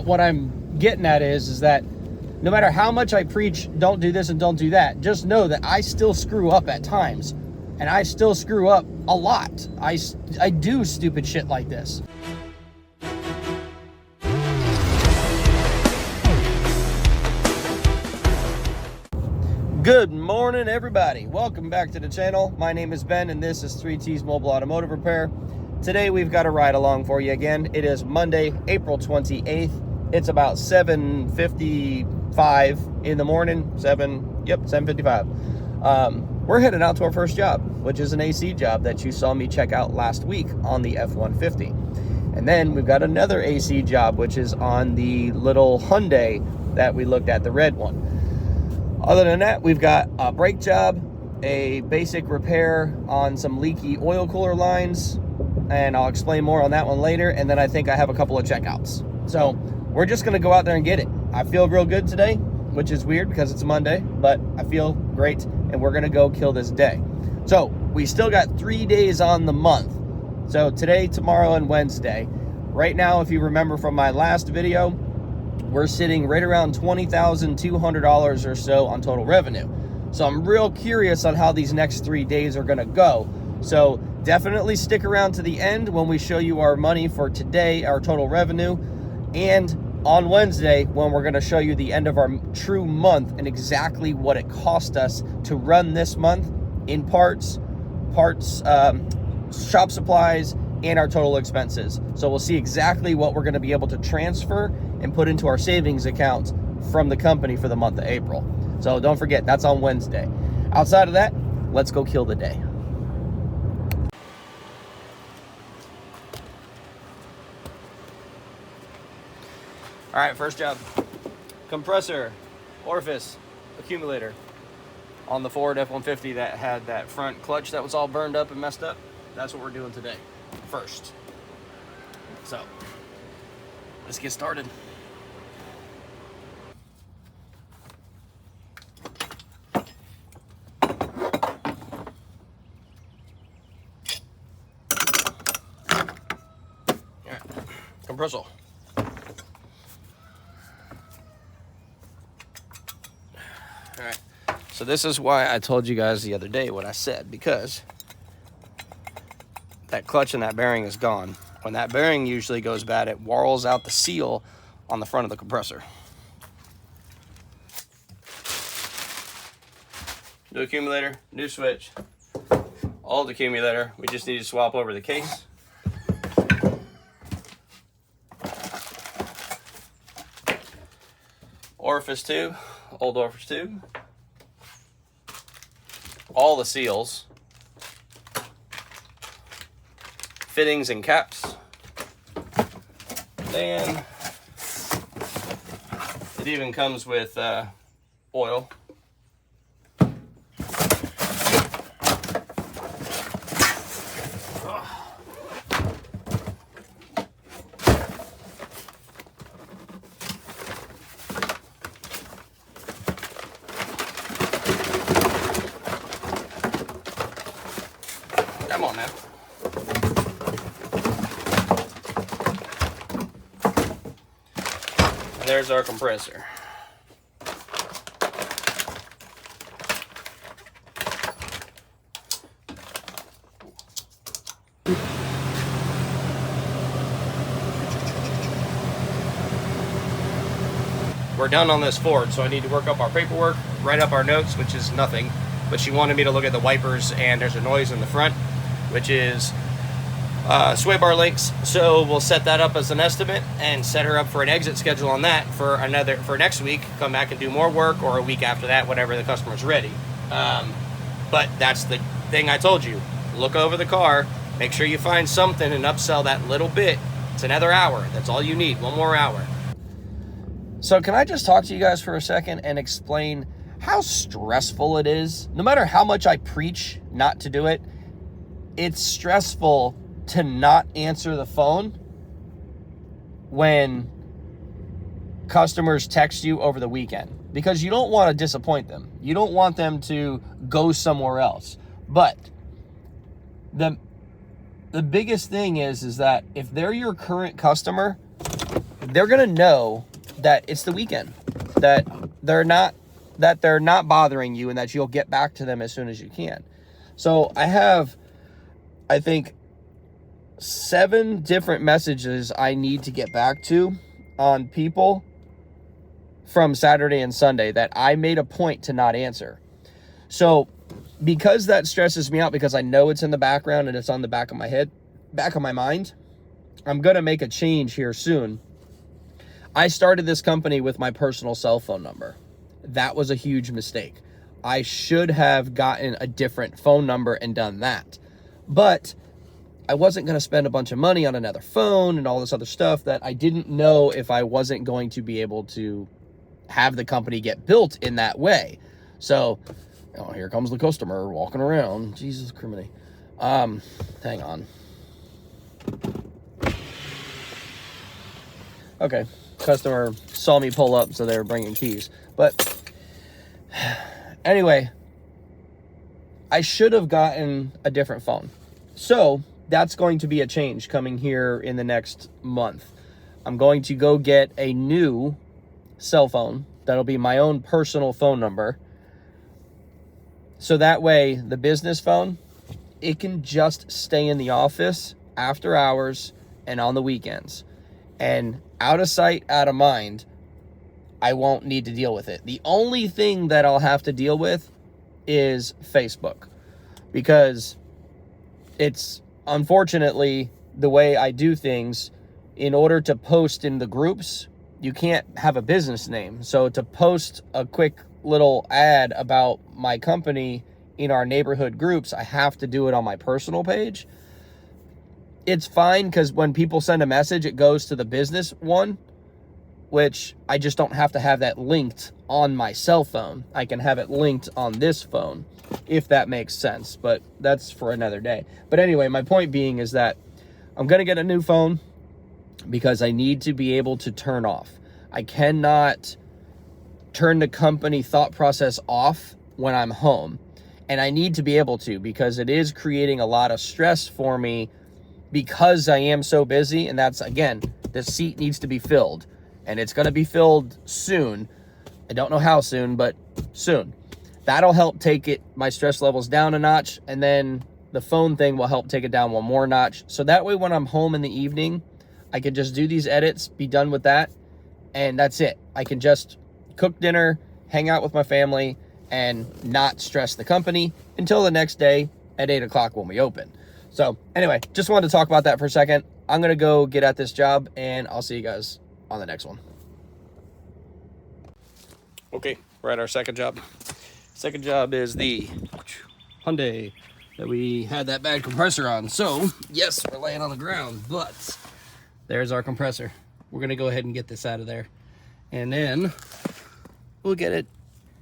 what I'm getting at is that no matter how much I preach, don't do this and don't do that, just know that I still screw up at times, and I still screw up a lot. I do stupid shit like this. Good morning, everybody. Welcome back to the channel. My name is Ben, and this is 3T's Mobile Automotive Repair. Today, we've got a ride along for you again. It is Monday, April 28th. It's about 7:55 in the morning. 7:55. We're heading out to our first job, which is an AC job that you saw me check out last week on the F-150. And then we've got another AC job, which is on the little Hyundai that we looked at, the red one. Other than that, we've got a brake job, a basic repair on some leaky oil cooler lines, and I'll explain more on that one later. And then I think I have a couple of checkouts. So we're just gonna go out there and get it. I feel real good today, which is weird because it's Monday, but I feel great, and we're gonna go kill this day. So we still got 3 days on the month. So today, tomorrow, and Wednesday. Right now, if you remember from my last video, we're sitting right around $20,200 or so on total revenue. So I'm real curious on how these next 3 days are gonna go. So definitely stick around to the end when we show you our money for today, our total revenue, and on Wednesday when we're gonna show you the end of our true month and exactly what it cost us to run this month in parts, shop supplies, and our total expenses. So we'll see exactly what we're gonna be able to transfer and put into our savings account from the company for the month of April. So don't forget, that's on Wednesday. Outside of that, let's go kill the day. All right, first job. Compressor, orifice, accumulator on the Ford F-150 that had that front clutch that was all burned up and messed up. That's what we're doing today, first. So, let's get started. All right, compressor. All right, so this is why I told you guys the other day what I said, because that clutch and that bearing is gone. When that bearing usually goes bad, it whorls out the seal on the front of the compressor. New accumulator, new switch, old accumulator. We just need to swap over the case. Orifice tube, old orifice tube. All the seals. Fittings and caps. Then it even comes with oil. Come on now. There's our compressor. We're done on this Ford, so I need to work up our paperwork, write up our notes, which is nothing, but she wanted me to look at the wipers, and there's a noise in the front, which is sway bar links. So we'll set that up as an estimate and set her up for an exit schedule on that for next week. Come back and do more work, or a week after that, whenever the customer's ready. But that's the thing I told you. Look over the car, make sure you find something and upsell that little bit. It's another hour. That's all you need, one more hour. So can I just talk to you guys for a second and explain how stressful it is? No matter how much I preach not to do it, it's stressful to not answer the phone when customers text you over the weekend, because you don't want to disappoint them. You don't want them to go somewhere else. But the biggest thing is that if they're your current customer, they're going to know that it's the weekend, that they're not bothering you, and that you'll get back to them as soon as you can. So I have, I think, 7 different messages I need to get back to on people from Saturday and Sunday that I made a point to not answer. So because that stresses me out, because I know it's in the background and it's on the back of my head, back of my mind, I'm going to make a change here soon. I started this company with my personal cell phone number. That was a huge mistake. I should have gotten a different phone number and done that. But I wasn't going to spend a bunch of money on another phone and all this other stuff that I didn't know if I wasn't going to be able to have the company get built in that way. So, oh, here comes the customer walking around. Jesus criminy. Hang on. Okay, customer saw me pull up, so they were bringing keys. But anyway, I should have gotten a different phone. So that's going to be a change coming here in the next month. I'm going to go get a new cell phone that'll be my own personal phone number. So that way, the business phone, it can just stay in the office after hours and on the weekends. And out of sight, out of mind, I won't need to deal with it. The only thing that I'll have to deal with is Facebook, because it's unfortunately the way I do things. In order to post in the groups, you can't have a business name. So to post a quick little ad about my company in our neighborhood groups, I have to do it on my personal page. It's fine because when people send a message, it goes to the business one, which I just don't have to have that linked on my cell phone. I can have it linked on this phone, if that makes sense, but that's for another day. But anyway, my point being is that I'm going to get a new phone because I need to be able to turn off. I cannot turn the company thought process off when I'm home. And I need to be able to, because it is creating a lot of stress for me because I am so busy. And that's, again, the seat needs to be filled. And it's going to be filled soon. I don't know how soon, but soon. That'll help take my stress levels down a notch. And then the phone thing will help take it down one more notch. So that way, when I'm home in the evening, I can just do these edits, be done with that, and that's it. I can just cook dinner, hang out with my family, and not stress the company until the next day at 8 o'clock when we open. So anyway, just wanted to talk about that for a second. I'm going to go get at this job, and I'll see you guys on the next one. Okay, we're at our second job. Second job is the Hyundai that we had that bad compressor on. So yes, we're laying on the ground, but there's our compressor. We're going to go ahead and get this out of there, and then we'll get it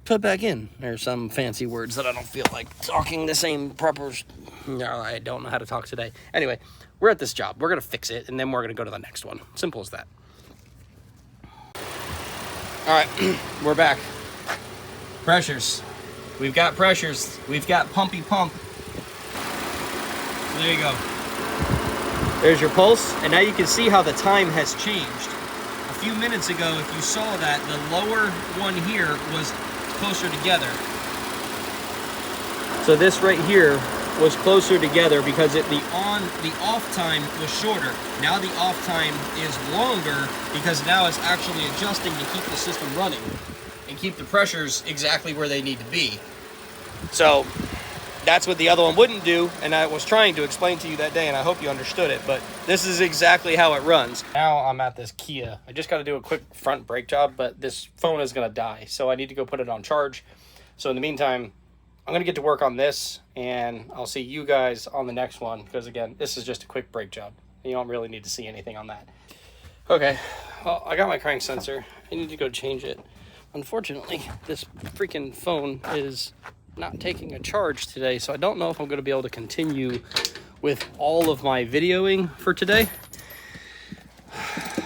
put back in. There's some fancy words that I don't feel like talking the same proper. No, I don't know how to talk today. Anyway, we're at this job. We're going to fix it, and then we're going to go to the next one. Simple as that. All right, we're back. Pressures. We've got pressures. We've got pumpy pump. So there you go. There's your pulse, and now you can see how the time has changed. A few minutes ago, if you saw that, the lower one here was closer together. So this right here was closer together because the off time was shorter. Now the off time is longer because now it's actually adjusting to keep the system running and keep the pressures exactly where they need to be. So that's what the other one wouldn't do, and I was trying to explain to you that day, and I hope you understood it, but this is exactly how it runs. Now I'm at this Kia. I just got to do a quick front brake job, but this phone is going to die, so I need to go put it on charge. So in the meantime, I'm going to get to work on this, and I'll see you guys on the next one, because again, this is just a quick brake job. You don't really need to see anything on that. Okay, well, I got my crank sensor. I need to go change it. Unfortunately, this freaking phone is not taking a charge today, so I don't know if I'm going to be able to continue with all of my videoing for today.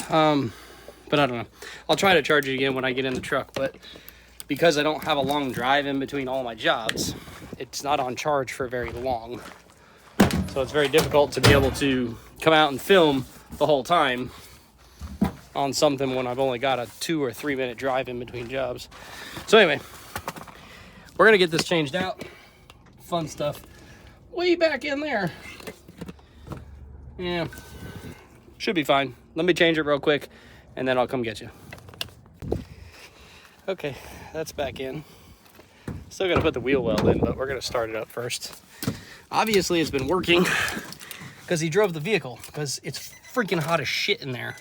But I don't know. I'll try to charge it again when I get in the truck, but because I don't have a long drive in between all my jobs, it's not on charge for very long. So it's very difficult to be able to come out and film the whole time on something when I've only got a 2 or 3 minute drive in between jobs. So anyway, we're gonna get this changed out. Fun stuff. Way back in there. Yeah, should be fine. Let me change it real quick and then I'll come get you. Okay, that's back in. Still gotta put the wheel well in, but we're gonna start it up first. Obviously it's been working because he drove the vehicle, because it's freaking hot as shit in there.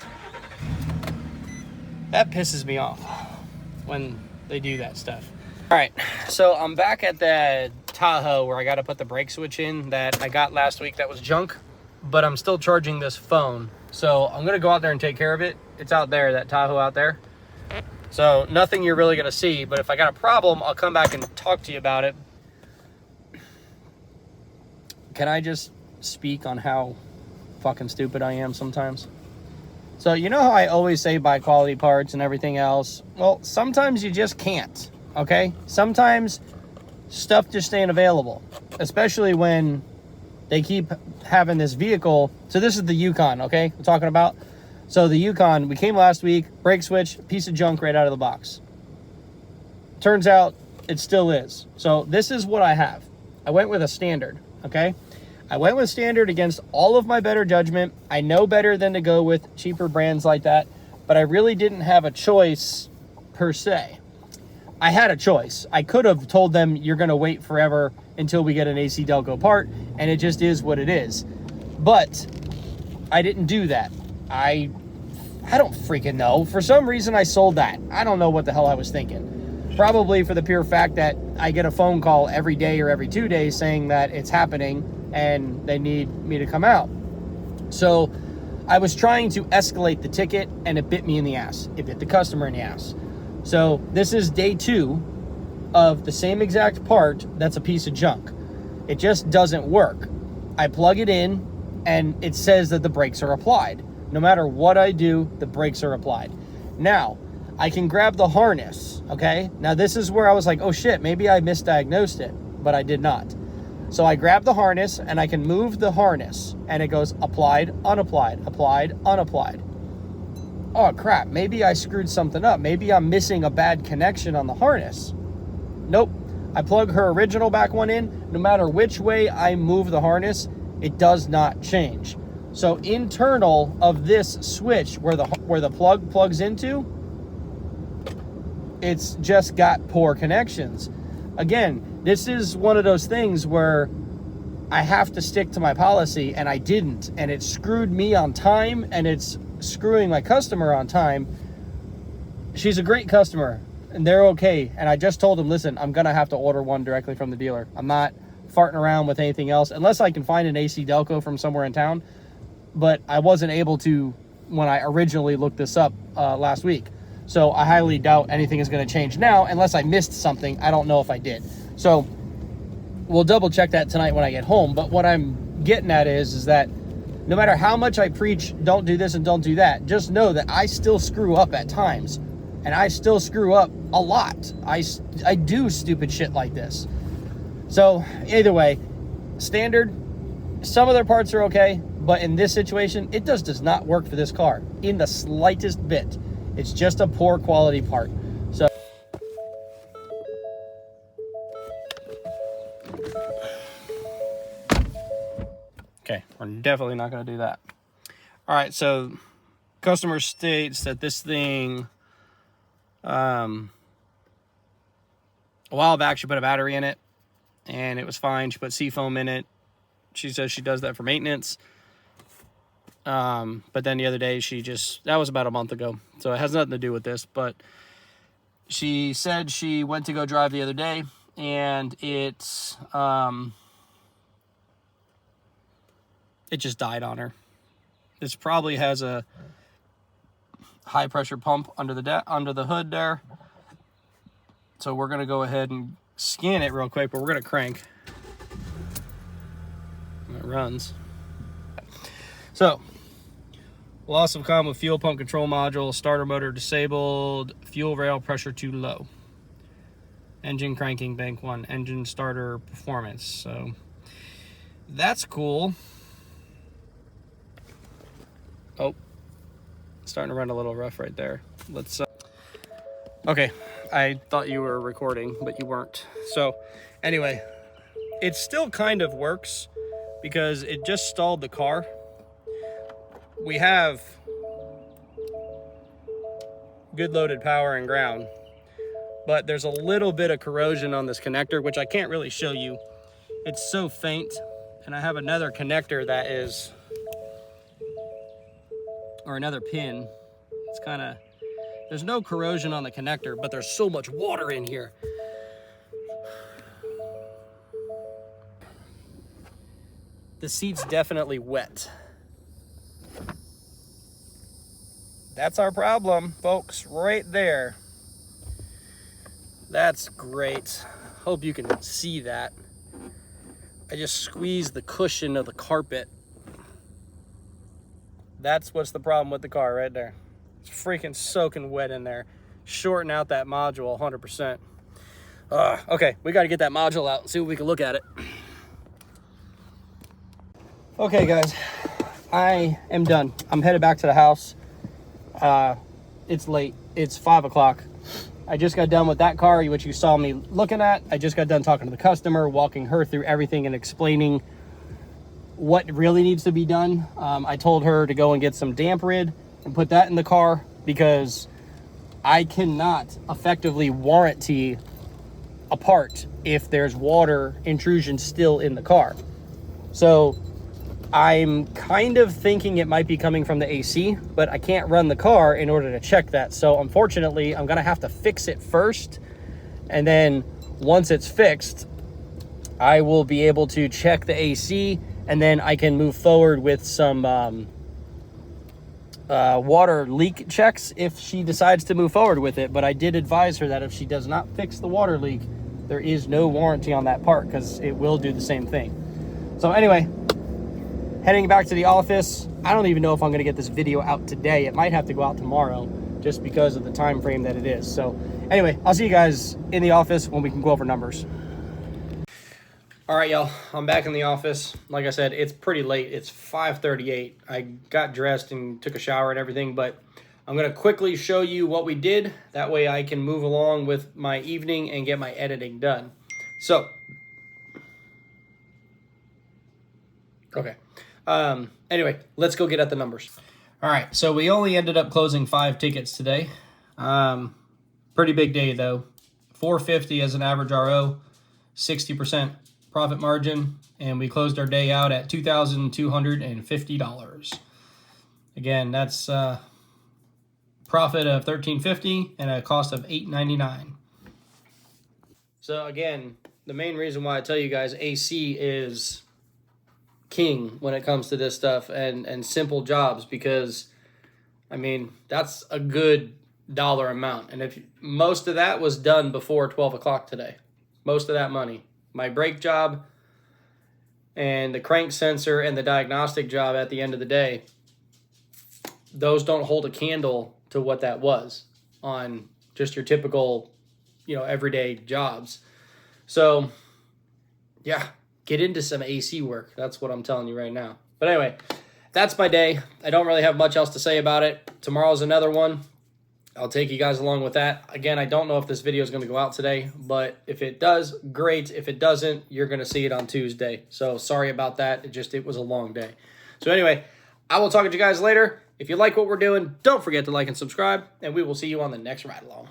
That pisses me off when they do that stuff. All right, so I'm back at the Tahoe where I got to put the brake switch in that I got last week that was junk, but I'm still charging this phone. So I'm going to go out there and take care of it. It's out there, that Tahoe out there. So nothing you're really going to see, but if I got a problem, I'll come back and talk to you about it. Can I just speak on how fucking stupid I am sometimes? So you know how I always say buy quality parts and everything else? Well, sometimes you just can't, okay? Sometimes stuff just ain't available, especially when they keep having this vehicle. So this is the Yukon, okay? We're talking about. So the Yukon, we came last week, brake switch, piece of junk right out of the box. Turns out it still is. So this is what I have. I went with a standard, okay? I went with standard against all of my better judgment. I know better than to go with cheaper brands like that, but I really didn't have a choice per se. I had a choice. I could have told them you're going to wait forever until we get an AC Delco part, and it just is what it is. But I didn't do that. I don't freaking know. For some reason, I sold that. I don't know what the hell I was thinking. Probably for the pure fact that I get a phone call every day or every 2 days saying that it's happening and they need me to come out. So I was trying to escalate the ticket, and it bit me in the ass. It bit the customer in the ass. So this is day 2 of the same exact part that's a piece of junk. It just doesn't work. I plug it in and it says that the brakes are applied. No matter what I do, the brakes are applied. Now, I can grab the harness, okay? Now this is where I was like, oh shit, maybe I misdiagnosed it, but I did not. So I grab the harness and I can move the harness and it goes applied, unapplied, applied, unapplied. Oh crap, maybe I screwed something up. Maybe I'm missing a bad connection on the harness. Nope. I plug her original back one in. No matter which way I move the harness, it does not change. So internal of this switch where the plug plugs into, it's just got poor connections. Again, this is one of those things where I have to stick to my policy, and I didn't, and it screwed me on time, and it's screwing my customer on time. She's a great customer, and they're okay, and I just told them, listen, I'm gonna have to order one directly from the dealer. I'm not farting around with anything else, unless I can find an AC Delco from somewhere in town, but I wasn't able to when I originally looked this up last week. So I highly doubt anything is going to change now, unless I missed something. I don't know if I did. So we'll double check that tonight when I get home. But what I'm getting at is that no matter how much I preach, don't do this and don't do that, just know that I still screw up at times. And I still screw up a lot. I do stupid shit like this. So either way, standard, some of their parts are okay, but in this situation, it does not work for this car in the slightest bit. It's just a poor quality part. So okay, we're definitely not going to do that. All right, so customer states that this thing a while back she put a battery in it and it was fine. She put seafoam in it. She says she does that for maintenance. But then the other day that was about a month ago, so it has nothing to do with this, but she said she went to go drive the other day and it just died on her. This probably has a high pressure pump under the hood there. So we're going to go ahead and scan it real quick, but we're going to crank. It runs. So, loss of comm with fuel pump control module, starter motor disabled, fuel rail pressure too low. Engine cranking, bank 1, engine starter performance. So, that's cool. Oh, starting to run a little rough right there. Let's okay, I thought you were recording, but you weren't. So anyway, it still kind of works because it just stalled the car. We have good loaded power and ground, but there's a little bit of corrosion on this connector, which I can't really show you. It's so faint. And I have another connector that is, or another pin. It's kind of, there's no corrosion on the connector, but there's so much water in here. The seat's definitely wet. That's our problem, folks, right there. That's great. Hope you can see that. I just squeezed the cushion of the carpet. That's what's the problem with the car right there. It's freaking soaking wet in there. Shorten out that module 100%. Okay, we got to get that module out and see what we can look at it. Okay, guys, I am done. I'm headed back to the house. It's late. It's 5 o'clock. I just got done with that car, which you saw me looking at. I just got done talking to the customer, walking her through everything and explaining what really needs to be done. I told her to go and get some damp rid and put that in the car because I cannot effectively warranty a part if there's water intrusion still in the car. So I'm kind of thinking it might be coming from the AC, but I can't run the car in order to check that. So unfortunately, I'm gonna have to fix it first. And then once it's fixed, I will be able to check the AC, and then I can move forward with some water leak checks if she decides to move forward with it. But I did advise her that if she does not fix the water leak, there is no warranty on that part because it will do the same thing. So anyway, heading back to the office. I don't even know if I'm going to get this video out today. It might have to go out tomorrow just because of the time frame that it is. So anyway, I'll see you guys in the office when we can go over numbers. All right, y'all, I'm back in the office. Like I said, it's pretty late. It's 5:38. I got dressed and took a shower and everything, but I'm going to quickly show you what we did. That way I can move along with my evening and get my editing done. So, okay. Anyway, let's go get at the numbers. All right, so we only ended up closing 5 tickets today. Pretty big day though. 450 as an average RO, 60% profit margin, and we closed our day out at $2,250. Again, that's profit of $1,350 and a cost of $899. So again, the main reason why I tell you guys AC is king when it comes to this stuff and simple jobs, because I mean that's a good dollar amount, and if most of that was done before 12 o'clock today, most of that money, my brake job and the crank sensor and the diagnostic job at the end of the day, those don't hold a candle to what that was on just your typical, everyday jobs. So yeah, get into some AC work. That's what I'm telling you right now. But anyway, that's my day. I don't really have much else to say about it. Tomorrow's another one. I'll take you guys along with that. Again, I don't know if this video is going to go out today, but if it does, great. If it doesn't, you're going to see it on Tuesday. So sorry about that. It was a long day. So anyway, I will talk to you guys later. If you like what we're doing, don't forget to like and subscribe, and we will see you on the next ride along.